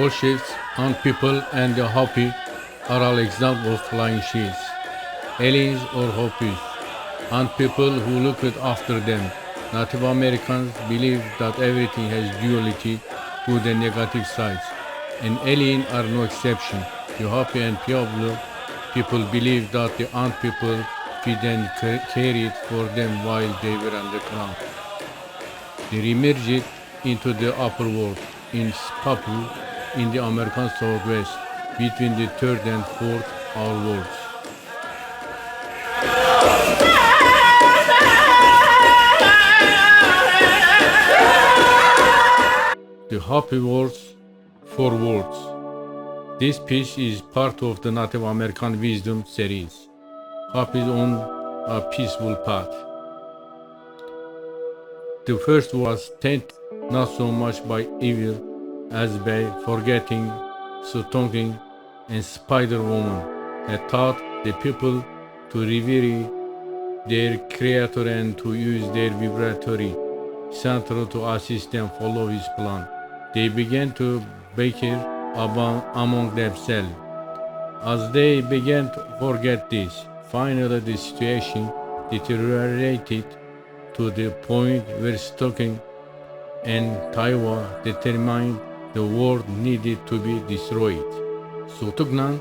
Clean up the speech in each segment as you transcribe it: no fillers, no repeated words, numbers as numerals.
Warships, Ant people, and the Hopi are all examples of flying shields. Aliens or Hopis, Ant people who looked after them. Native Americans believe that everything has duality, good and negative sides, and aliens are no exception. The Hopi and Pueblo people believe that the Ant people feed and cared for them while they were underground. They remerged into the upper world in Papu in the American Southwest between the third and fourth our worlds. The Hopi Words, Four Words. This piece is part of the Native American Wisdom series. Hopis on a peaceful path. The first was tainted not so much by evil as by forgetting, stonking, and Spider Woman had taught the people to revere their creator and to use their vibratory center to assist them follow his plan. They began to bicker among themselves. As they began to forget this, finally the situation deteriorated to the point where Stocking and Taiwa determined the world needed to be destroyed. Sotugnan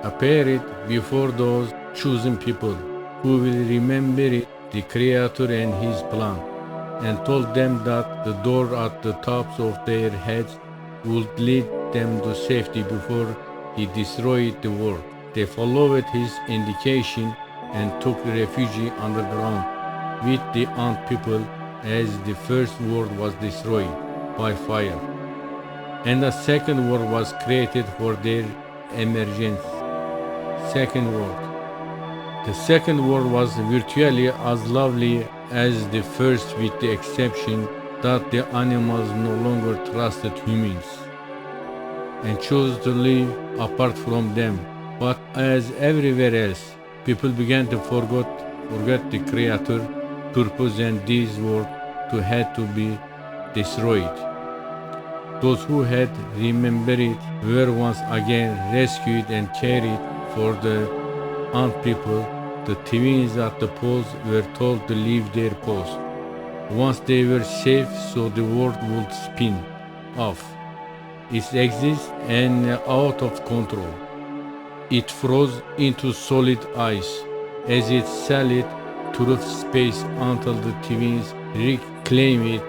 appeared before those chosen people who will remember the Creator and His plan, and told them that the door at the tops of their heads would lead them to safety before He destroyed the world. They followed His indication and took refuge underground with the Ant people as the first world was destroyed by fire, and a second world was created for their emergence. Second world. The second world was virtually as lovely as the first, with the exception that the animals no longer trusted humans and chose to live apart from them. But as everywhere else, people began to forget the Creator purpose, and this world had to be destroyed. Those who had remembered were once again rescued and carried. For the Ant people, the twins at the poles were told to leave their post once they were safe, so the world would spin off its axis and out of control. It froze into solid ice as it sailed through space until the twins reclaimed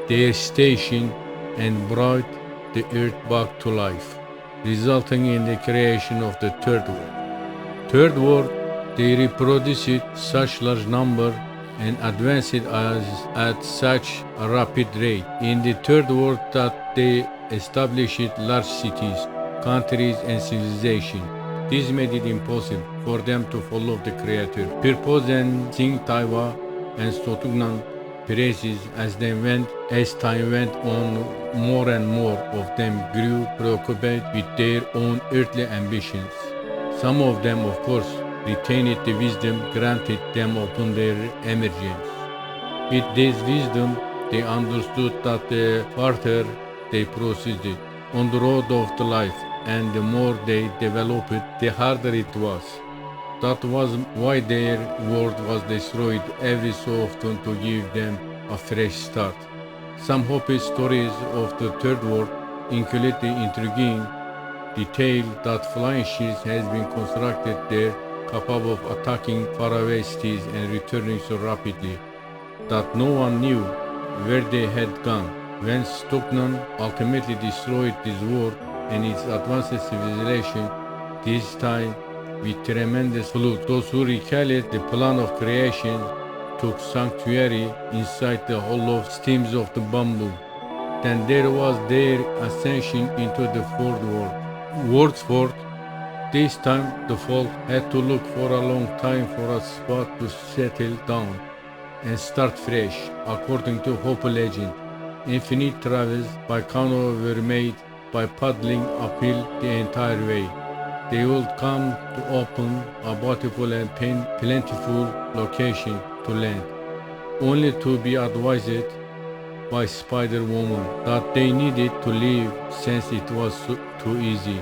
their station and brought the Earth back to life, resulting in the creation of the Third World. Third World, they reproduced such large number and advanced at such a rapid rate in the Third World that they established large cities, countries, and civilization. This made it impossible for them to follow the Creator purpose and sing Taiwa and Sotugnan praises as time went on. More and more of them grew preoccupied with their own earthly ambitions. Some of them, of course, retained the wisdom granted them upon their emergence. With this wisdom, they understood that the farther they proceeded on the road of the life, and the more they developed, the harder it was. That was why their world was destroyed every so often to give them a fresh start. Some Hopi stories of the Third World include the intriguing detail that flying shields has been constructed there capable of attacking faraway cities and returning so rapidly that no one knew where they had gone. When Stockton ultimately destroyed this world and its advanced civilization, this time with tremendous flood, those who recalled the plan of creation took sanctuary inside the hollow stems of the bamboo. Then there was their ascension into the fourth world. World's fourth. This time the folk had to look for a long time for a spot to settle down and start fresh. According to Hopi legend, infinite travels by canoe were made by paddling uphill the entire way. They would come to open a bountiful and plentiful location to land, only to be advised by Spider Woman that they needed to leave since it was too easy,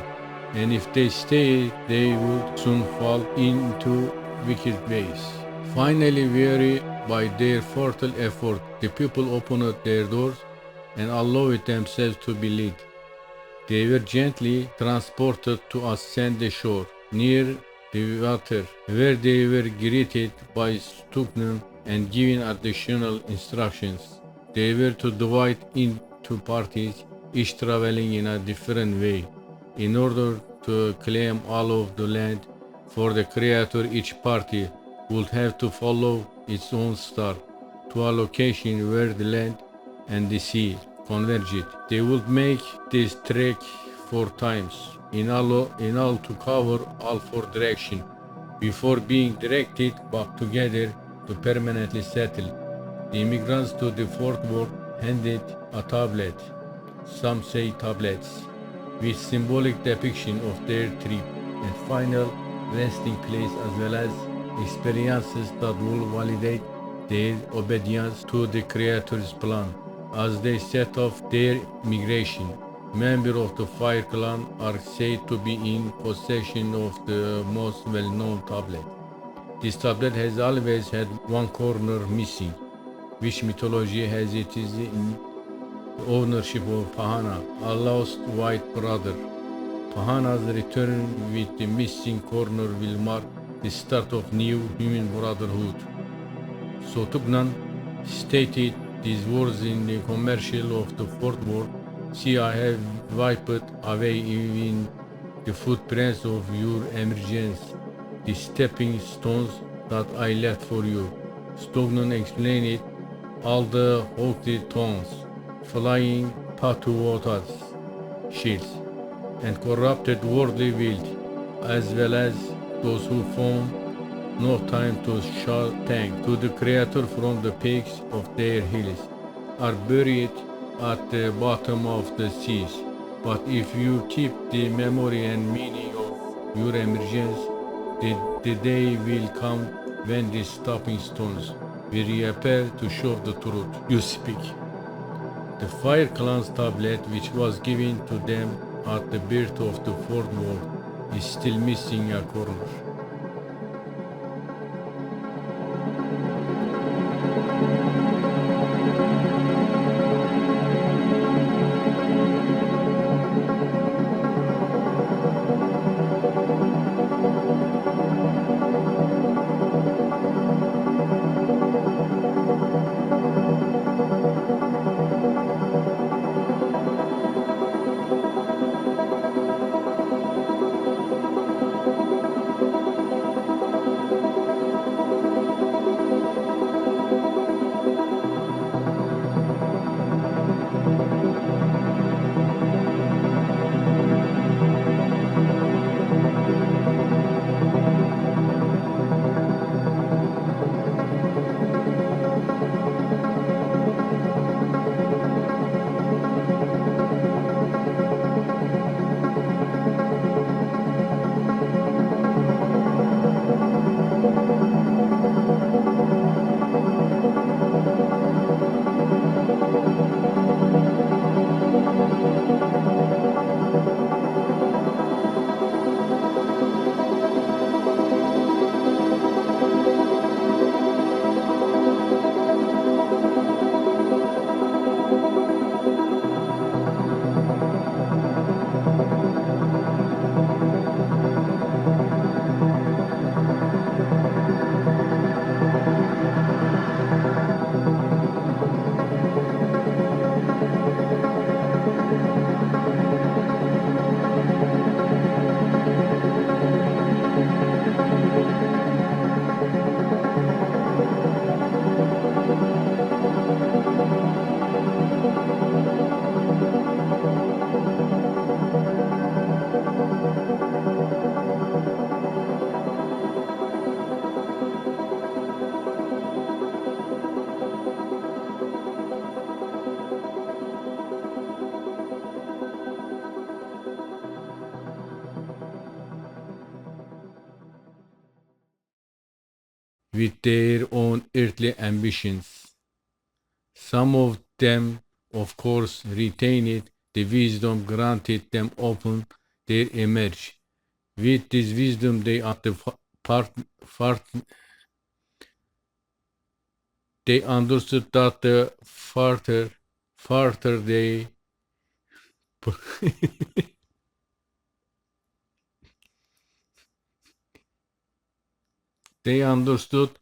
and if they stayed, they would soon fall into wicked ways. Finally, weary by their futile effort, the people opened their doors and allowed themselves to be led. They were gently transported to a sandy shore near the water, where they were greeted by Stupnum and given additional instructions. They were to divide into parties, each traveling in a different way, in order to claim all of the land. For the creator, each party would have to follow its own star to a location where the land and the sea converged. They would make this trek 4 times, in all to cover all 4 directions, before being directed back together to permanently settle. The immigrants to the fourth world handed a tablet, some say tablets, with symbolic depiction of their trip and final resting place, as well as experiences that will validate their obedience to the Creator's plan. As they set off their migration, members of the Fire Clan are said to be in possession of the most well-known tablet. This tablet has always had one corner missing, which mythology has it is in ownership of Pahana, a lost white brother. Pahana's return with the missing corner will mark the start of new human brotherhood. So Tugnan stated these words in the commercial of the fourth world. See, I have wiped away even the footprints of your emergence, the stepping stones that I left for you. Stognan explained it, all the haughty tones, flying patuotas, shields, and corrupted worldly wield, as well as those who found no time to shout thanks to the Creator from the peaks of their hills, are buried at the bottom of the seas. But if you keep the memory and meaning of your emergence, the day will come when the stepping stones will reappear to show the truth you speak. The Fire Clan's tablet, which was given to them at the birth of the fourth world, is still missing a corner. With their own earthly ambitions. Some of them, of course, retain it. The wisdom granted them open their emerge. With this wisdom, they understood that the farther they they understood